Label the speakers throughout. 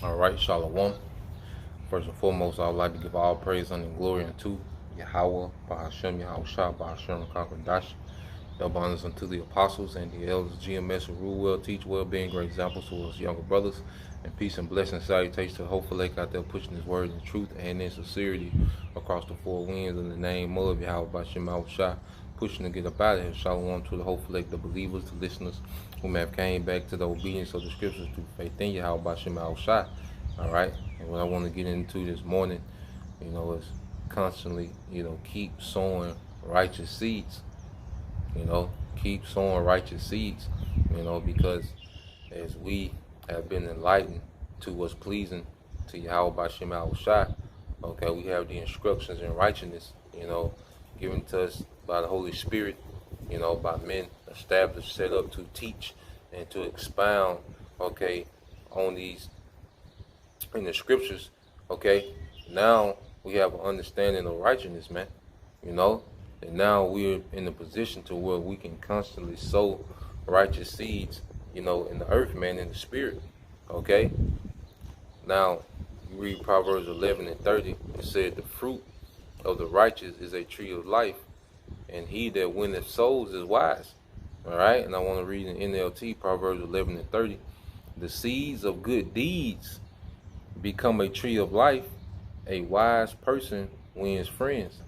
Speaker 1: All right, Shalom. First and foremost, I would like to give all praise and glory unto Yahweh, Bahashem, Yahushua, Bahashem, Kakadash. Double honors unto the apostles and the elders, GMS, who rule well, teach well, being great examples to us younger brothers. And peace and blessings, salutations to Hopeful Lake out there pushing his word in truth and in sincerity across the four winds in the name of Yahweh, Bahashem, Yahushua. Pushing to get up out of here. Shalom to the Hopeful Lake, the believers, the listeners who may have came back to the obedience of the scriptures through faith in Yahweh, Bahashem, Yahushua. All right, and what I want to get into this morning, is constantly, keep sowing righteous seeds. Keep sowing righteous seeds. Because as we have been enlightened to what's pleasing to Yahweh Bashem Yahushua, okay, we have the instructions in righteousness, given to us by the Holy Spirit, by men established, set up to teach and to expound, okay, on these in the scriptures, okay. Now we have an understanding of righteousness, man. And now we're in a position to where we can constantly sow righteous seeds, in the earth, man, in the spirit. Okay. Now you read Proverbs 11:30. It said, "The fruit of the righteous is a tree of life, and he that winneth souls is wise." All right. And I want to read in NLT Proverbs 11:30. "The seeds of good deeds become a tree of life. A wise person wins friends."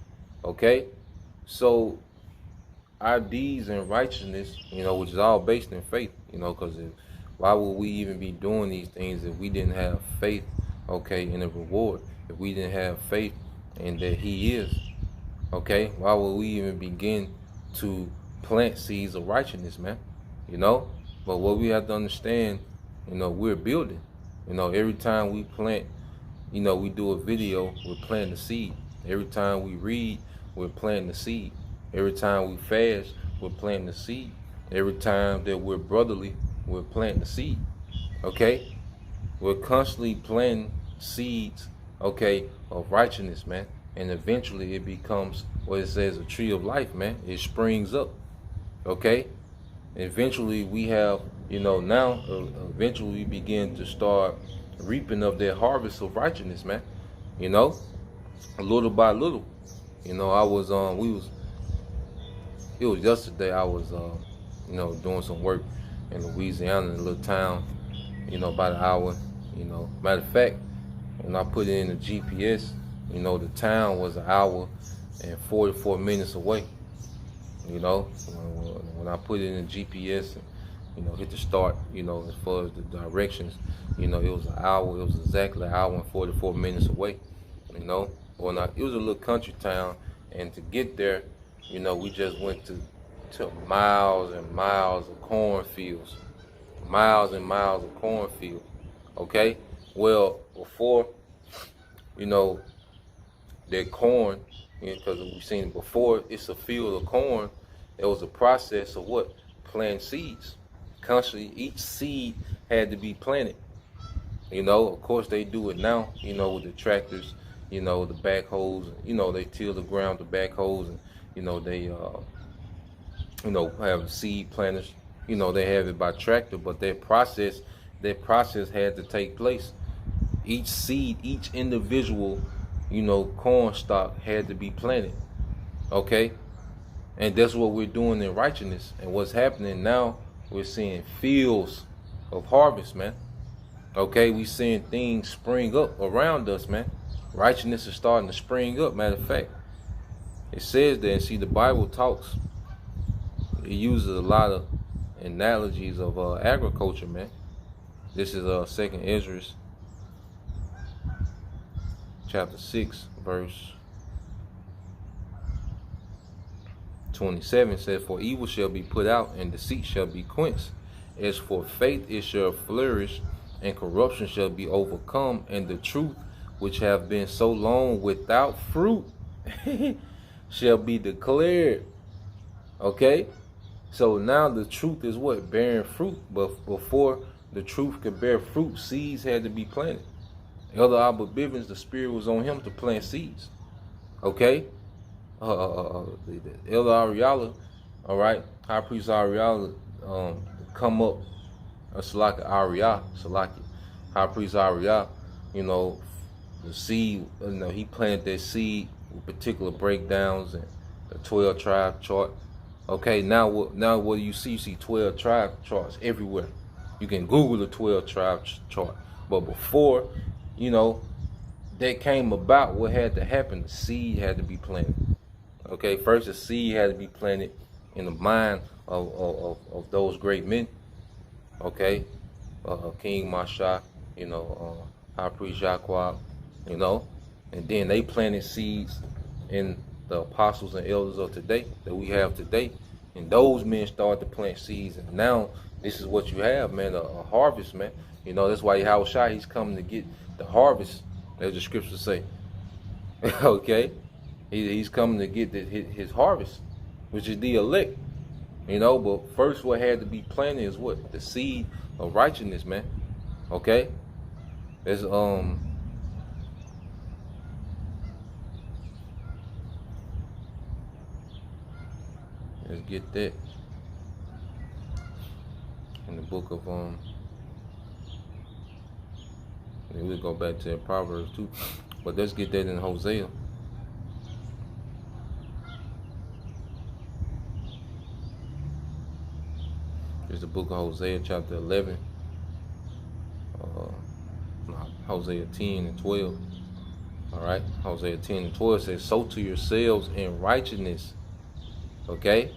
Speaker 1: Okay, so our deeds and righteousness, which is all based in faith, because why would we even be doing these things if we didn't have faith, okay, in the reward? If we didn't have faith in that He is, okay, why would we even begin to plant seeds of righteousness, man? But what we have to understand, we're building. Every time we plant, we do a video, we're planting the seed. Every time we read, we're planting the seed. Every time we fast, we're planting the seed. Every time that we're brotherly, we're planting the seed. Okay? We're constantly planting seeds, okay, of righteousness, man. And eventually it becomes what it says, a tree of life, man. It springs up. Okay? Eventually we have, eventually we begin to start reaping of that harvest of righteousness, man. Little by little. It was yesterday I was, doing some work in Louisiana, in a little town, about an hour, Matter of fact, when I put it in the GPS, the town was an hour and 44 minutes away. When I put it in the GPS and, hit the start, as far as the directions, it was an hour, it was exactly an hour and 44 minutes away, it was a little country town, and to get there, we just went to miles and miles of cornfields, okay? Well, before, that corn, because we've seen it before, it's a field of corn. It was a process of what? Planting seeds. Constantly, each seed had to be planted. Of course they do it now, with the tractors, the backhoes, they till the ground with the backhoes, and, they, have seed planters, they have it by tractor, but that process had to take place. Each seed, each individual, corn stalk had to be planted. Okay? And that's what we're doing in righteousness. And what's happening now, we're seeing fields of harvest, man. Okay, we seeing things spring up around us, man. Righteousness is starting to spring up. Matter of fact, it says that, and see, the Bible talks, it uses a lot of analogies of agriculture, man. This is 2nd Ezra chapter 6, verse 27 says, "For evil shall be put out, and deceit shall be quenched. As for faith, it shall flourish, and corruption shall be overcome, and the truth, which have been so long without fruit, shall be declared." Okay? So now the truth is what? Bearing fruit. But before the truth could bear fruit, seeds had to be planted. Elder Abba Bivens, the Spirit was on him to plant seeds. Okay? Elder Ariala, all right, High Priest Ariala, come up, Salaki Ariah, Salaki, High Priest Ariel, you know, the seed, you know, he planted that seed with particular breakdowns and the 12 tribe chart. Okay, now what do you see? You see 12 tribe charts everywhere. You can Google the 12 tribe chart. But before, you know, that came about, what had to happen? The seed had to be planted. Okay, first the seed had to be planted in the mind of those great men. Okay, King Masha, you know, High Priest Jacquard, you know, and then they planted seeds in the apostles and elders of today that we have today, and those men started to plant seeds, and now this is what you have, man, a harvest, man. You know, that's why Yahweh Shai, he's coming to get the harvest, as the scriptures say. Okay, he's coming to get his harvest, which is the elect. You know, but first what had to be planted is what? The seed of righteousness, man. Okay? Let's get that in the book of and we'll go back to Proverbs too. But let's get that in Hosea. It's the book of Hosea, chapter 11. Hosea 10 and 12. All right, Hosea 10 and 12 says, sow to yourselves in righteousness. Okay,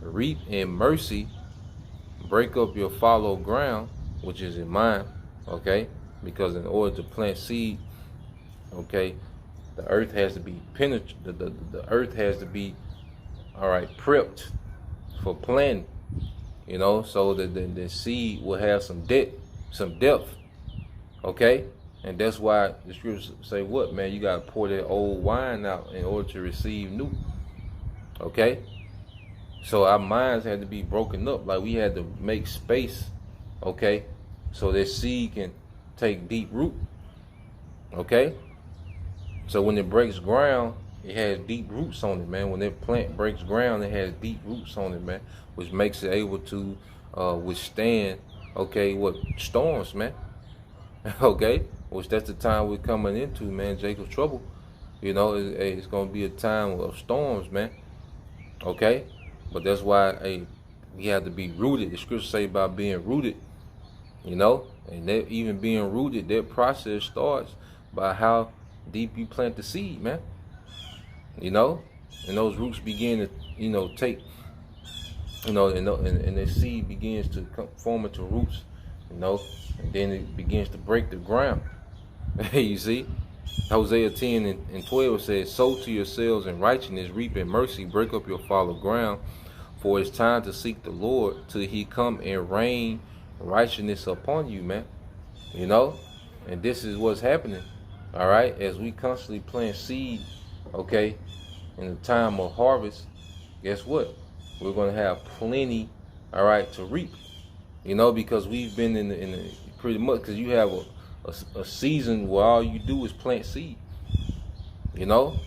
Speaker 1: reap in mercy, break up your fallow ground, which is in mine. Okay, because in order to plant seed, okay, the earth has to be penetrated. The earth has to be, all right, prepped for planting. You know, so that the seed will have some depth. Okay, and that's why the scriptures say what, man, you gotta pour that old wine out in order to receive new. Okay, so our minds had to be broken up, like we had to make space, okay, so that seed can take deep root. Okay, so when it breaks ground, it has deep roots on it, man. When that plant breaks ground, it has deep roots on it, man, which makes it able to withstand, okay, what, storms, man. Okay, which that's the time we're coming into, man. Jacob's trouble, you know, it's gonna be a time of storms, man. Okay, but that's why, hey, we have to be rooted. The scriptures say about being rooted, you know, and that even being rooted, that process starts by how deep you plant the seed, man. You know, and those roots begin to, you know, take, you know, and the seed begins to form into roots, you know, and then it begins to break the ground. You see, Hosea 10 and 12 says, sow to yourselves in righteousness, reap in mercy, break up your fallow ground, for it's time to seek the Lord till he come and rain righteousness upon you, man. You know, and this is what's happening, all right, as we constantly plant seed, okay, in the time of harvest. Guess what? We're going to have plenty, all right, to reap, you know, because we've been in the pretty much, because you have a season where all you do is plant seed, you know.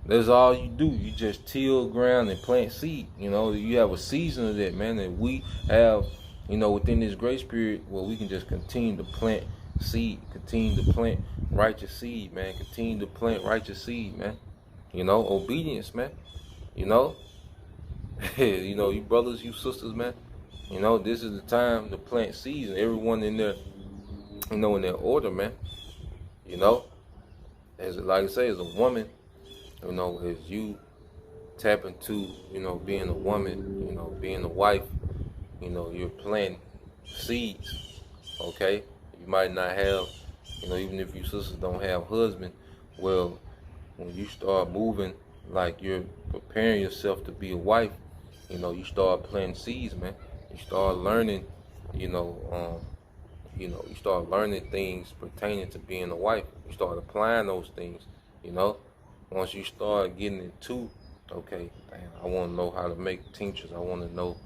Speaker 1: That's all you do. You just till ground and plant seed, you know. You have a season of that, man, and we have, you know, within this grace period where we can just continue to plant seed, continue to plant righteous seed, man, continue to plant righteous seed, man. You know, obedience, man. You know, you know, you brothers, you sisters, man. You know, this is the time to plant seeds, and everyone in there, you know, in their order, man. You know, as like I say, as a woman, you know, as you tap into, you know, being a woman, you know, being a wife, you know, you're planting seeds. Okay, you might not have, you know, even if you sisters don't have husband, well, when you start moving like you're preparing yourself to be a wife, you know, you start planting seeds, man. You start learning, you know, you start learning things pertaining to being a wife. You start applying those things, you know. Once you start getting into, okay, I want to know how to make tinctures. I want to know,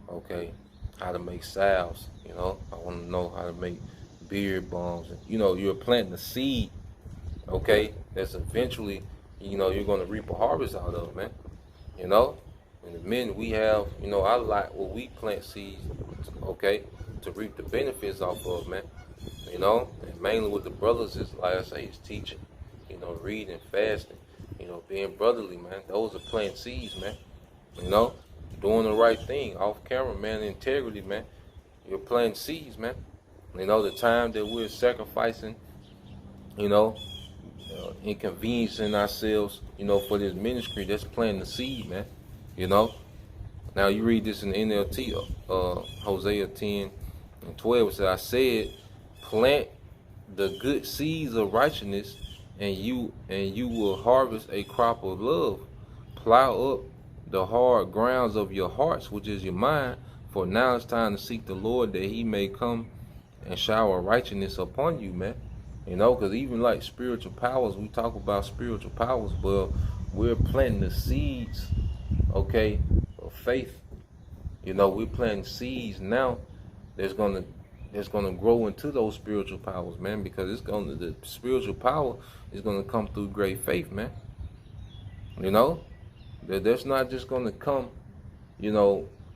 Speaker 1: okay, how to make salves, you know. I want to know how to make beard balms. You know, you're planting a seed, okay, that's eventually, you know, you're going to reap a harvest out of, man. You know, and the men we have, you know, I like what we plant seeds, okay, to reap the benefits off of, man. You and mainly with the brothers is, like I say, is teaching, reading, fasting, being brotherly, man. Those are planting seeds, man. Doing the right thing off camera, man. Integrity, man. You're planting seeds, man. The time that we're sacrificing, inconveniencing ourselves, for this ministry, that's planting the seed, man. Now you read this in the NLT, Hosea 10:12. It says, I said, plant the good seeds of righteousness, and you will harvest a crop of love. Plow up the hard grounds of your hearts, which is your mind, for now it's time to seek the Lord, that he may come and shower righteousness upon you, man. Because even like spiritual powers, we talk about spiritual powers, but we're planting the seeds, okay, of faith. We're planting seeds now that's gonna grow into those spiritual powers, man, because the spiritual power is gonna come through great faith, man. That's not just gonna come,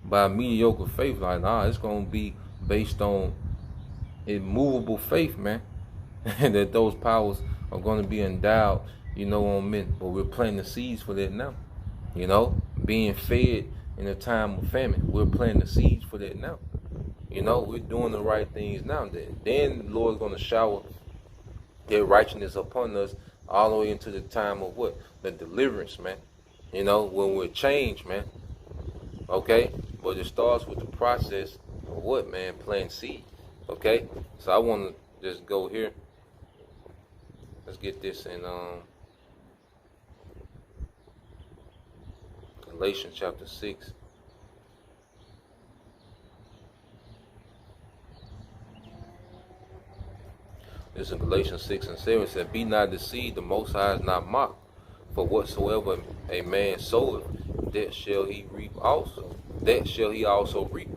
Speaker 1: by mediocre faith. Like, nah, it's gonna be based on immovable faith, man. And that those powers are gonna be endowed, on men. But we're planting the seeds for that now. Being fed in a time of famine. We're planting the seeds for that now. We're doing the right things now. Then the Lord's going to shower their righteousness upon us all the way into the time of what? The deliverance, man. When we're changed, man. Okay? But it starts with the process of what, man? Planting seed. Okay? So I want to just go here. Let's get this in Galatians chapter 6. This in Galatians 6 and 7 said, be not deceived, the Most High is not mocked. For whatsoever a man soweth, that shall he reap also. That shall he also reap.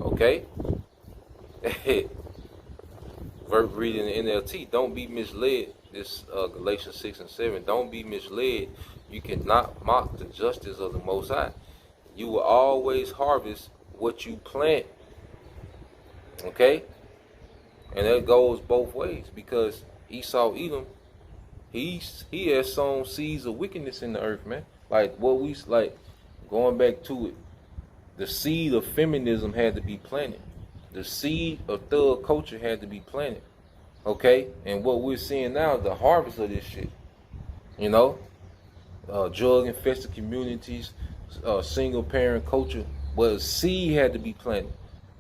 Speaker 1: Okay? Verse reading in the NLT, don't be misled. This Galatians 6 and 7, don't be misled. You cannot mock the justice of the Most High. You will always harvest what you plant. Okay? And that goes both ways, because Esau, Edom, he has sown seeds of wickedness in the earth, man. Like going back to it, the seed of feminism had to be planted. The seed of thug culture had to be planted. Okay? And what we're seeing now is the harvest of this shit. Drug-infested communities, single-parent culture. But a seed had to be planted.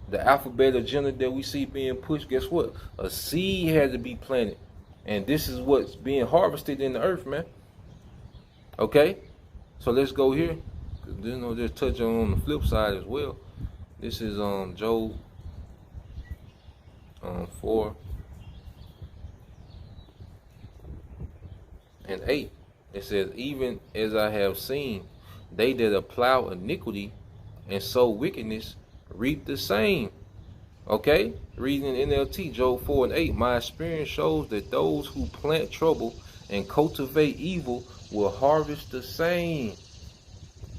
Speaker 1: The alphabet agenda that we see being pushed, guess what? A seed had to be planted. And this is what's being harvested in the earth, man. Okay? So let's go here. There's touch on the flip side as well. This is Job 4 and 8. It says, even as I have seen, they that plow iniquity and sow wickedness reap the same. Okay? Reading in NLT, Job 4 and 8. My experience shows that those who plant trouble and cultivate evil will harvest the same.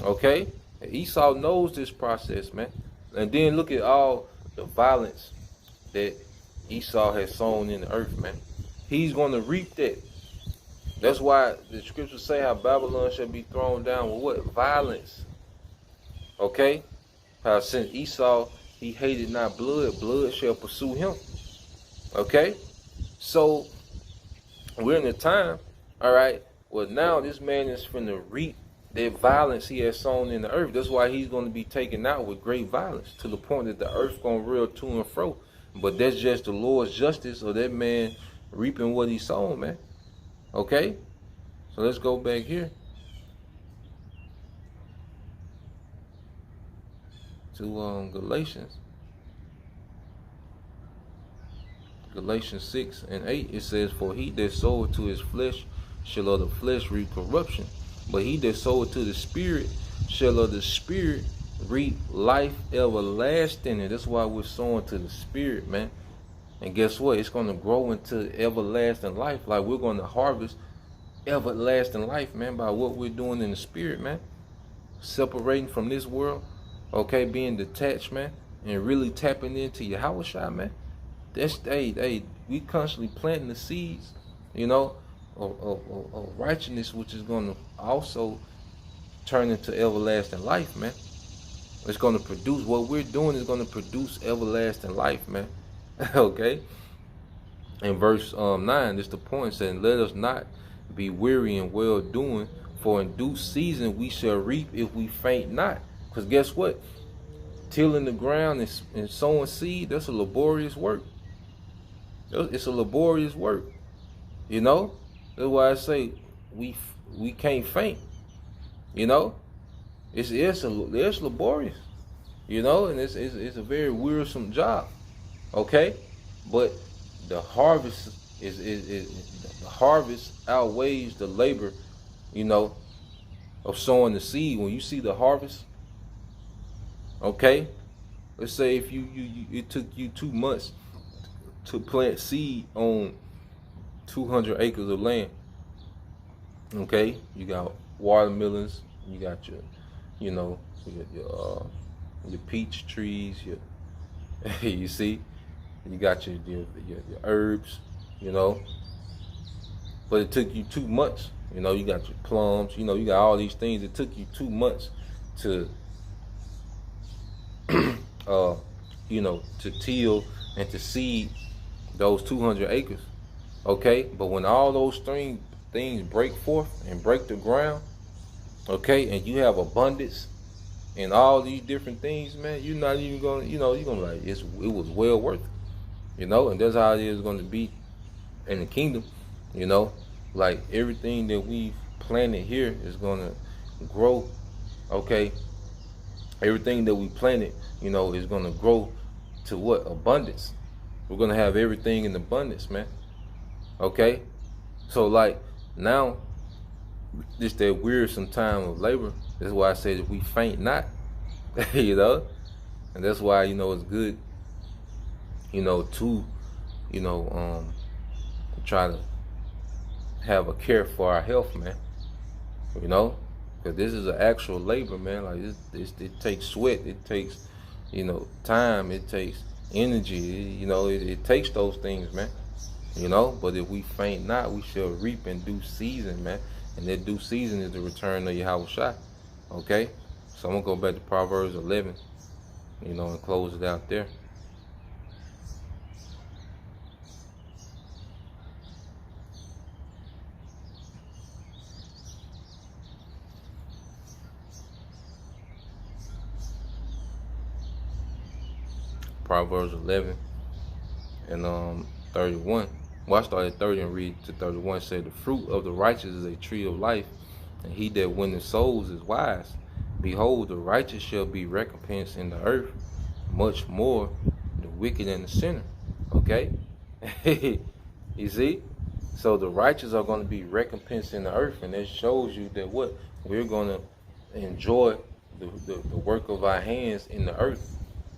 Speaker 1: Okay? Esau knows this process, man. And then look at all the violence that Esau has sown in the earth, man. He's going to reap that. That's why the scriptures say how Babylon shall be thrown down with what? Violence. Okay? How since Esau, he hated not blood, blood shall pursue him. Okay? So, we're in a time, all right, well, now this man is finna reap that violence he has sown in the earth. That's why he's going to be taken out with great violence, to the point that the earth going to reel to and fro. But that's just the Lord's justice, or that man reaping what he sown, man. Okay? So let's go back here to Galatians. Galatians 6 and 8, it says, for he that soweth to his flesh shall of the flesh reap corruption, but he that soweth to the Spirit shall of the Spirit reap life everlasting. And that's why we're sowing to the Spirit, man. And guess what? It's going to grow into everlasting life. Like, we're going to harvest everlasting life, man, by what we're doing in the Spirit, man. Separating from this world, okay, being detached, man, and really tapping into Yahushua, man. That's we constantly planting the seeds, you know, of righteousness, which is going to also turn into everlasting life, man. It's going to produce, what we're doing is going to produce everlasting life, man. Okay. In verse 9, this the point, saying, let us not be weary in well doing, for in due season we shall reap if we faint not. Because guess what? Tilling the ground and sowing seed, that's a laborious work. It's a laborious work, you know. That's why I say we can't faint, you know. It's laborious, you know, and it's a very wearisome job, okay. But the harvest the harvest outweighs the labor, you know, of sowing the seed. When you see the harvest, okay, let's say if you it took you 2 months to plant seed on 200 acres of land, okay, you got watermelons, you got your, you know, your peach trees, your you see, you got your herbs, you know, but it took you 2 months, you know, you got your plums, you know, you got all these things. It took you 2 months to you know, to till and to seed those 200 acres, okay. But when all those things break forth and break the ground, okay, and you have abundance and all these different things, man, you're not even gonna, you know, you're gonna like, it was well worth it, you know. And that's how it is going to be in the kingdom, you know. Like everything that we've planted here is going to grow, okay. Everything that we planted, you know, is going to grow to what? Abundance. We're going to have everything in abundance, man. Okay. So like now, this that wearisome time of labor. That's why I say that we faint not, you know. And that's why, you know, it's good, you know, to, you know, try to have a care for our health, man. You know, because this is an actual labor, man. Like it takes sweat, it takes, you know, time, it takes energy, you know, it takes those things, man. You know, but if we faint not, we shall reap in due season, man. And that due season is the return of Yahushua. Okay? So I'm gonna go back to Proverbs 11, you know, and close it out there. Proverbs 11 and 31. Well, I started 30 and read to 31. Said, the fruit of the righteous is a tree of life, and he that winneth souls is wise. Behold, the righteous shall be recompensed in the earth, much more the wicked and the sinner. Okay? You see? So the righteous are going to be recompensed in the earth, and that shows you that what? We're going to enjoy the work of our hands in the earth.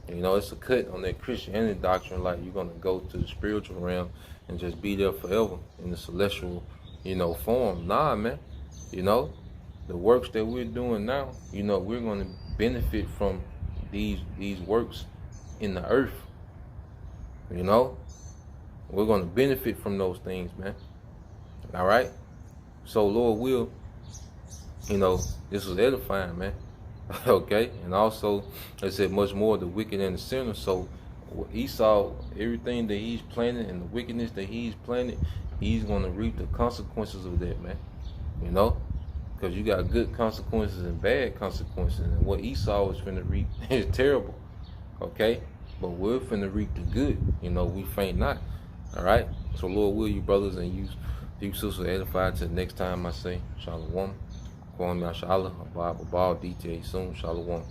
Speaker 1: You know, it's a cut on that Christianity doctrine, like you're going to go to the spiritual realm and just be there forever in the celestial, you know, form. Nah, man. You know, the works that we're doing now, you know, we're going to benefit from these works in the earth. You know, we're going to benefit from those things, man. All right. So Lord will, you know, this was edifying, man. Okay. And also, it said much more the wicked and the sinner. So Esau, everything that he's planning and the wickedness that he's planning, he's going to reap the consequences of that, man. You know, because you got good consequences and bad consequences, and what Esau is finna reap is terrible. Okay, but we're finna reap the good. You know, we faint not. All right. So Lord will, you brothers and you sisters, edify to the next time I say Shalom. Kwam Yashala, Abba, DTA soon. Shalom.